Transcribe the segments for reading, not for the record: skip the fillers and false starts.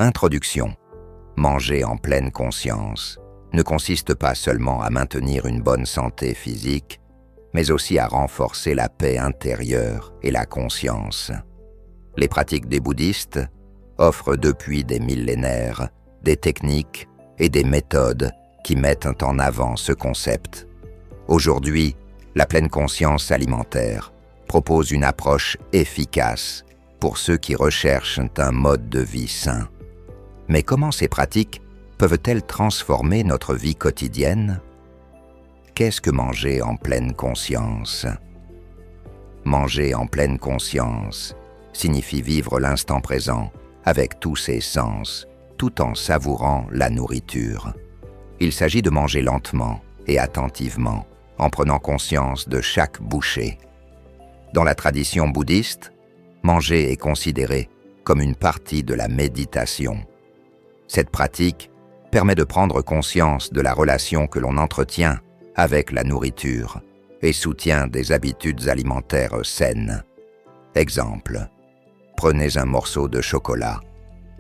Introduction. Manger en pleine conscience ne consiste pas seulement à maintenir une bonne santé physique, mais aussi à renforcer la paix intérieure et la conscience. Les pratiques des bouddhistes offrent depuis des millénaires des techniques et des méthodes qui mettent en avant ce concept. Aujourd'hui, la pleine conscience alimentaire propose une approche efficace pour ceux qui recherchent un mode de vie sain. Mais comment ces pratiques peuvent-elles transformer notre vie quotidienne? Qu'est-ce que manger en pleine conscience? Manger en pleine conscience signifie vivre l'instant présent avec tous ses sens, tout en savourant la nourriture. Il s'agit de manger lentement et attentivement, en prenant conscience de chaque bouchée. Dans la tradition bouddhiste, manger est considéré comme une partie de la méditation. Cette pratique permet de prendre conscience de la relation que l'on entretient avec la nourriture et soutient des habitudes alimentaires saines. Exemple, prenez un morceau de chocolat,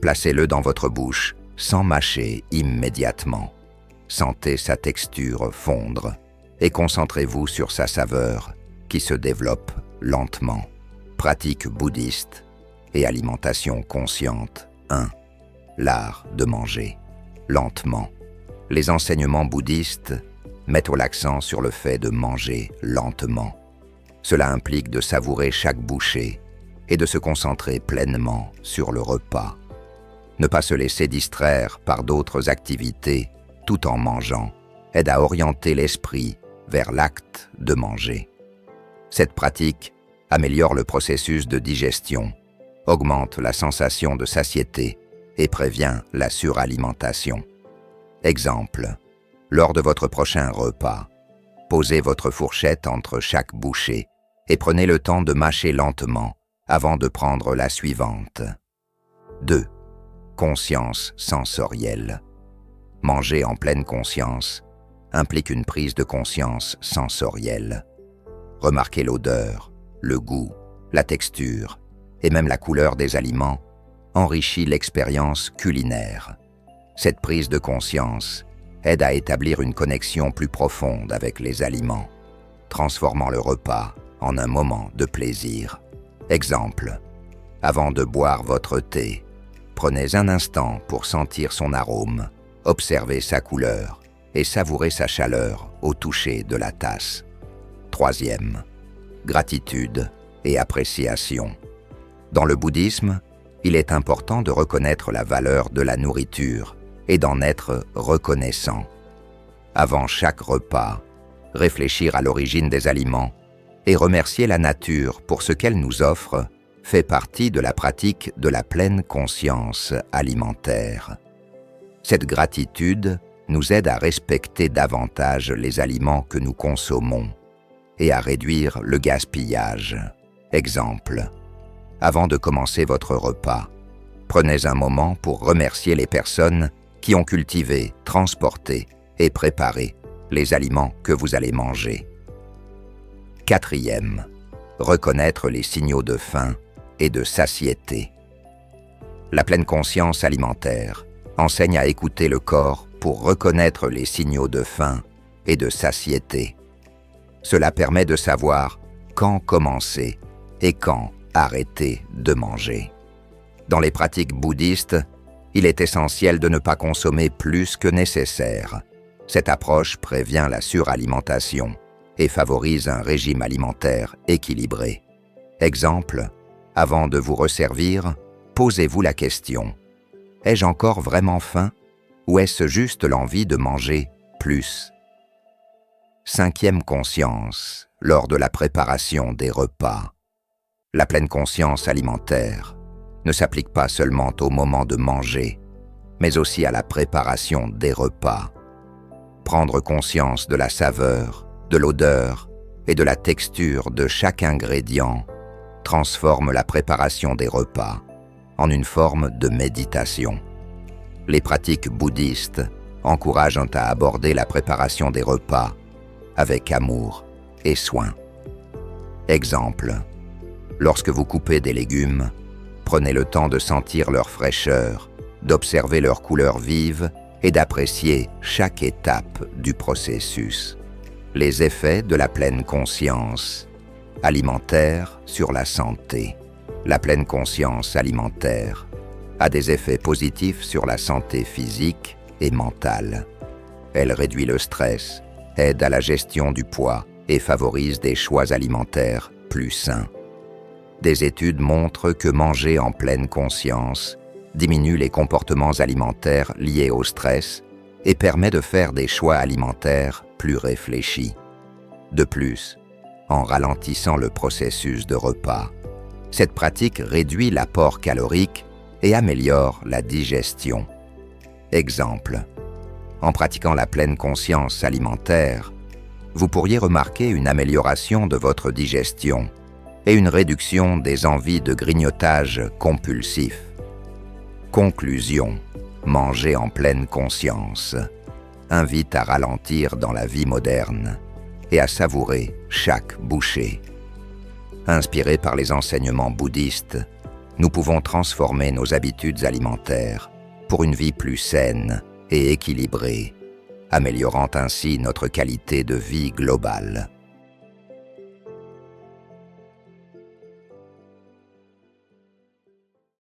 placez-le dans votre bouche sans mâcher immédiatement. Sentez sa texture fondre et concentrez-vous sur sa saveur qui se développe lentement. Pratique bouddhiste et alimentation consciente 1. L'art de manger lentement. Les enseignements bouddhistes mettent l'accent sur le fait de manger lentement. Cela implique de savourer chaque bouchée et de se concentrer pleinement sur le repas. Ne pas se laisser distraire par d'autres activités tout en mangeant aide à orienter l'esprit vers l'acte de manger. Cette pratique améliore le processus de digestion, augmente la sensation de satiété et prévient la suralimentation. Exemple, lors de votre prochain repas, posez votre fourchette entre chaque bouchée et prenez le temps de mâcher lentement avant de prendre la suivante. 2. Conscience sensorielle. Manger en pleine conscience implique une prise de conscience sensorielle. Remarquez l'odeur, le goût, la texture et même la couleur des aliments enrichit l'expérience culinaire. Cette prise de conscience aide à établir une connexion plus profonde avec les aliments, transformant le repas en un moment de plaisir. Exemple, avant de boire votre thé, prenez un instant pour sentir son arôme, observer sa couleur et savourer sa chaleur au toucher de la tasse. 3. Gratitude et appréciation. Dans le bouddhisme, il est important de reconnaître la valeur de la nourriture et d'en être reconnaissant. Avant chaque repas, réfléchir à l'origine des aliments et remercier la nature pour ce qu'elle nous offre fait partie de la pratique de la pleine conscience alimentaire. Cette gratitude nous aide à respecter davantage les aliments que nous consommons et à réduire le gaspillage. Exemple, avant de commencer votre repas, prenez un moment pour remercier les personnes qui ont cultivé, transporté et préparé les aliments que vous allez manger. 4. Reconnaître les signaux de faim et de satiété. La pleine conscience alimentaire enseigne à écouter le corps pour reconnaître les signaux de faim et de satiété. Cela permet de savoir quand commencer et quand arrêter de manger. Dans les pratiques bouddhistes, il est essentiel de ne pas consommer plus que nécessaire. Cette approche prévient la suralimentation et favorise un régime alimentaire équilibré. Exemple, avant de vous resservir, posez-vous la question: ai-je encore vraiment faim ou est-ce juste l'envie de manger plus? 5. Conscience, lors de la préparation des repas. La pleine conscience alimentaire ne s'applique pas seulement au moment de manger, mais aussi à la préparation des repas. Prendre conscience de la saveur, de l'odeur et de la texture de chaque ingrédient transforme la préparation des repas en une forme de méditation. Les pratiques bouddhistes encouragent à aborder la préparation des repas avec amour et soin. Exemple, lorsque vous coupez des légumes, prenez le temps de sentir leur fraîcheur, d'observer leurs couleurs vives et d'apprécier chaque étape du processus. Les effets de la pleine conscience alimentaire sur la santé. La pleine conscience alimentaire a des effets positifs sur la santé physique et mentale. Elle réduit le stress, aide à la gestion du poids et favorise des choix alimentaires plus sains. Des études montrent que manger en pleine conscience diminue les comportements alimentaires liés au stress et permet de faire des choix alimentaires plus réfléchis. De plus, en ralentissant le processus de repas, cette pratique réduit l'apport calorique et améliore la digestion. Exemple, en pratiquant la pleine conscience alimentaire, vous pourriez remarquer une amélioration de votre digestion et une réduction des envies de grignotage compulsif. Conclusion, manger en pleine conscience invite à ralentir dans la vie moderne et à savourer chaque bouchée. Inspirés par les enseignements bouddhistes, nous pouvons transformer nos habitudes alimentaires pour une vie plus saine et équilibrée, améliorant ainsi notre qualité de vie globale.